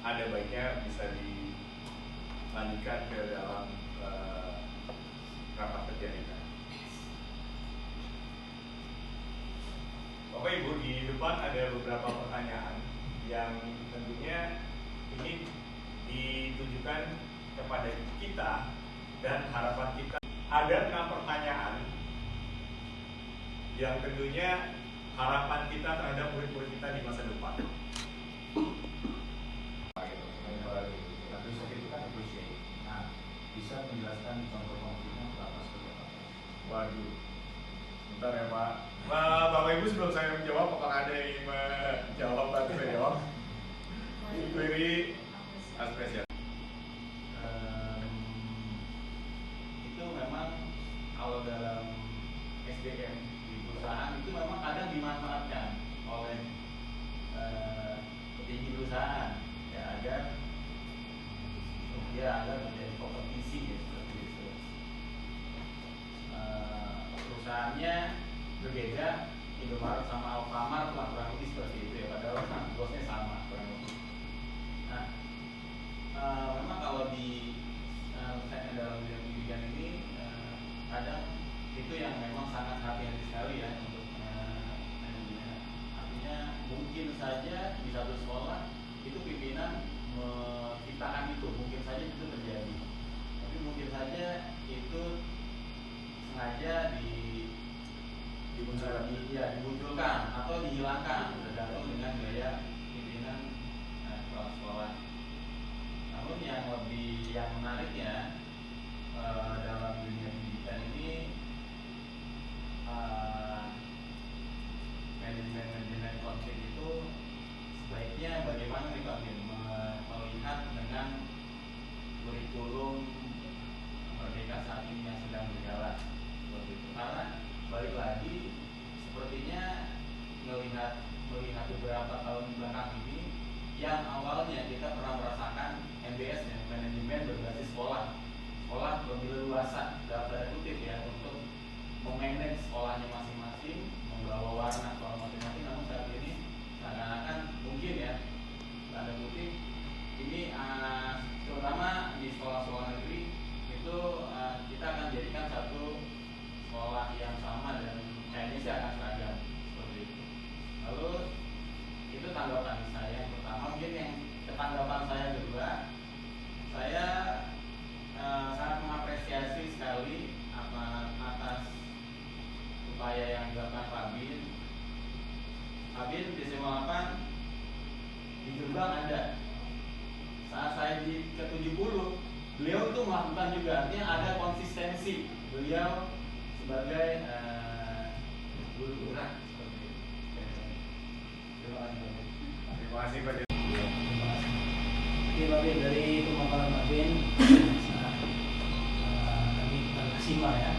ada baiknya bisa dilanjutkan ke dalam rapat kerja kita. Bapak Ibu, di depan ada beberapa pertanyaan yang tentunya ini ditujukan kepada kita dan harapan kita. Ada 6 pertanyaan yang tentunya harapan kita terhadap murid-murid kita di masa depan. Bisa menjelaskan contoh konkretnya berapa seperti apa? Waduh, bentar ya Pak. Bapak Ibu, sebelum saya menjawab, apakah ada yang ingin menjawab? Bantu saya jawab. Query spesial. Itu memang kalau dalam SDM di perusahaan itu memang kadang dimanfaatkan oleh petinggi perusahaan ya agar menjadi kompetisi ya, seperti itu. Perusahaannya berbeda, Indomaret sama Alfamart lah kurang lebih seperti itu ya, padahal bosnya sama kurang lebih. Nah, memang kalau di dalam bidang pendidikan ini kadang itu yang memang sangat hati-hati sekali ya untuk manajemen. Artinya mungkin saja di satu sekolah itu pimpinan menciptakan itu, mungkin saja itu terjadi, tapi mungkin saja itu sengaja dimunculkan atau dihilangkan tergantung dengan gaya pimpinan kepala sekolah. Namun yang menariknya dalam dunia pendidikan ini manajemen konflik itu sebaiknya bagaimana nih Pak Bin melihat dengan kurikulum Merdeka saat ini yang sedang berjalan seperti itu. Karena balik lagi sepertinya melihat beberapa tahun belakang ini yang awalnya kita pernah merasakan MBS ya, manajemen berbasis sekolah lebih leluasa dalam tanda kutip ya untuk memanage sekolahnya masing-masing, membawa warna sekolah masing-masing. Namun saat ini seakan-akan mungkin ya tanda kutip ini terutama di sekolah-sekolah negeri itu kita akan jadikan satu sekolah yang sama dan kayaknya sih akan seragam seperti itu. Lalu itu tanggapan saya yang pertama. Mungkin yang tanggapan saya kedua, saya sangat mengapresiasi sekali atas upaya yang dilakukan Pak Bin di SMA 8 di Jombang ada. Saat saya di ke-70 beliau itu melakukan juga, artinya ada konsistensi beliau sebagai guru gerak seperti itu. Terima kasih Pak. Oke Pak Bin, dari pemaparan Pak Bin kami simak ya.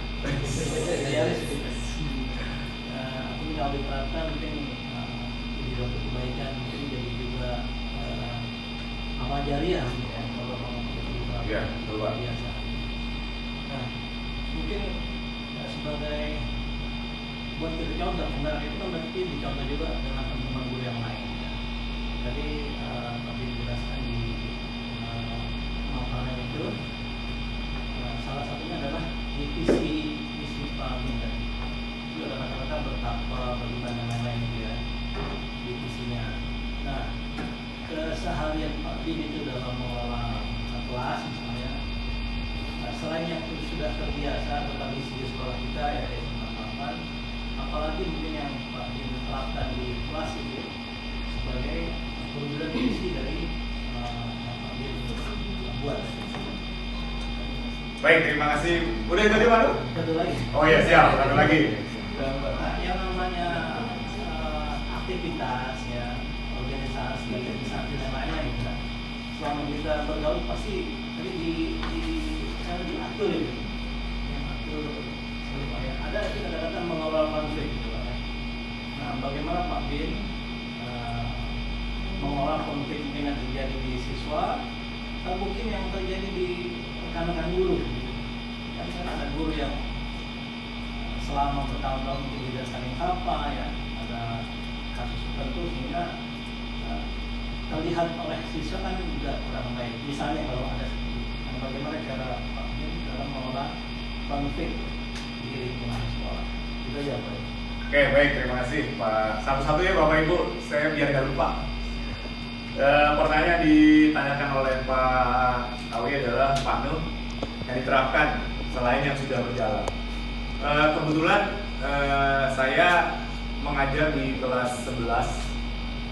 Ini kalau diterapkan mungkin jadi suatu kebaikan, mungkin jadi juga amal jariah ya, kalau ya, luar biasa. Nah, mungkin sebagai buat kita contoh, sebenarnya itu kan berarti dicontoh juga dengan teman-teman guru yang lain. Ya. Tadi Pak Bin jelaskan di pemaparan itu, salah satunya adalah misi Pak Bin tadi. Itu adalah kata-kata bertakwa beriman dan lain-lain gitu ya, divisinya. Nah, keseharian Pak Bin itu dalam mengelola kelas misalnya, selain yang sudah terbiasa tentang isi sekolah kita ya SMA 8, apalagi mungkin yang Pak Bin terapkan di kelas itu sebagai perwujudan visi dari Pak Bin buat. Baik, terima kasih. Udah itu tadi Pak? Satu lagi. Oh iya, siap. Satu lagi. Nah, yang namanya aktivitas ya, organisasi dan lainnya gitu. Selama kita bergaul pasti tadi diatur gitu. Yang atur ya. Ada kata-kata mengelola konflik gitu Pak. Nah, bagaimana Pak Bin mengolah konflik yang terjadi di siswa atau mungkin yang terjadi di rekan-rekan guru gitu. Kan ada guru yang selama bertahun-tahun mungkin tidak saling sapa ya, ada kasus tertentu sehingga terlihat oleh siswa kan juga kurang baik. Misalnya kalau ada bagaimana cara Pak Amin dalam mengelola konflik di lingkungan sekolah. Itu aja Pak. Oke, baik, terima kasih Pak. Satu-satu ya Bapak Ibu, saya biar nggak lupa. Pertanyaan ditanyakan oleh Pak Awi adalah Pak Nuh yang diterapkan selain yang sudah berjalan. Kebetulan saya mengajar di kelas 11.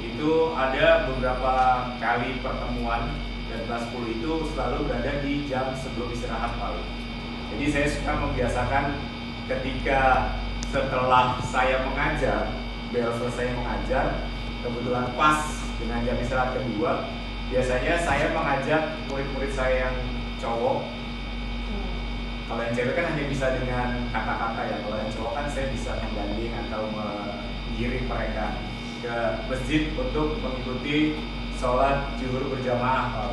Itu ada beberapa kali pertemuan dan kelas 10 itu selalu berada di jam sebelum istirahat paling. Jadi saya suka membiasakan ketika setelah saya mengajar, bel selesai mengajar, kebetulan pas dengan jam istirahat kedua, biasanya saya mengajak murid-murid saya yang cowok. Kalau yang cewek kan hanya bisa dengan kata-kata ya, kalau yang cowok kan saya bisa menggandeng atau mengiring mereka ke masjid untuk mengikuti sholat zuhur berjamaah.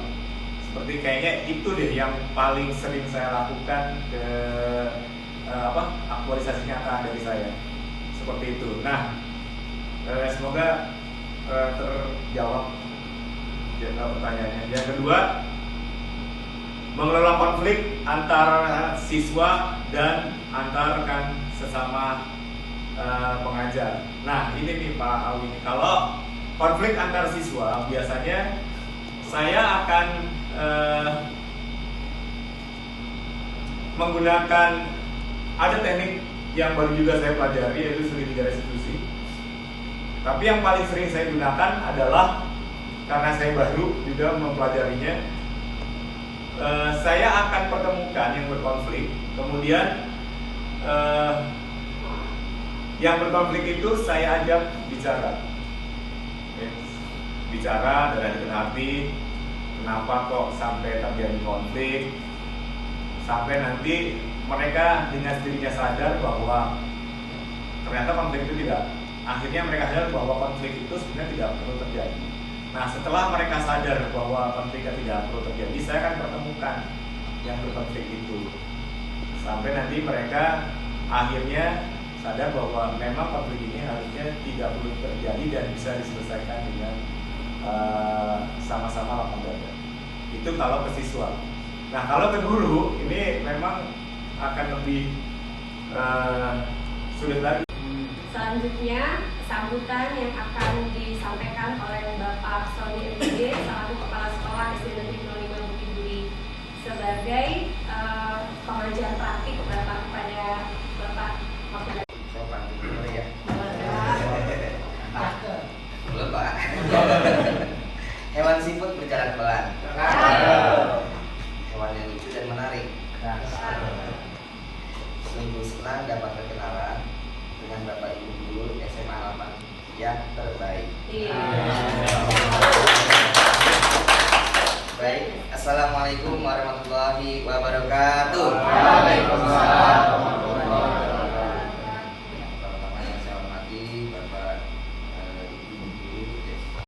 Seperti kayaknya itu deh yang paling sering saya lakukan ke aktualisasi nyata dari saya. Seperti itu. Nah, semoga terjawab pertanyaannya. Yang kedua, mengelola konflik antar siswa dan antar rekan sesama pengajar. Nah, ini nih Pak Awi, kalau konflik antar siswa biasanya saya akan menggunakan, ada teknik yang baru juga saya pelajari, yaitu segitiga restitusi. Tapi yang paling sering saya gunakan adalah, karena saya baru juga mempelajarinya, saya akan pertemukan yang berkonflik, kemudian yang berkonflik itu saya ajak bicara. Bicara dengan hati hati, kenapa kok sampai terjadi konflik, sampai nanti mereka dengan sendirinya sadar bahwa ternyata konflik itu akhirnya mereka sadar bahwa konflik itu sebenarnya tidak perlu terjadi. Nah, setelah mereka sadar bahwa konfliknya tidak perlu terjadi, saya akan pertemukan yang berkonflik itu sampai nanti mereka akhirnya sadar bahwa memang konflik ini harusnya tidak perlu terjadi dan bisa diselesaikan dengan sama-sama lapang dada. Itu kalau ke siswa. Nah, kalau ke guru ini memang akan lebih sulit lagi. Selanjutnya, sambutan yang akan disampaikan oleh Bapak Sony MD, selaku Kepala Sekolah SD Negeri 05 Bukit Duri, sebagai pengajar praktik kepada Bapak Maksudnya. Sopan dulu ya. Boleh. Pak. Hewan siput berjalan pelan. Hewan yang lucu dan menarik. Sungguh senang dapat berkenalan dengan Bapak Ibu guru SMA 8 yang terbaik. Baik, assalamualaikum warahmatullahi wabarakatuh. Waalaikumsalam.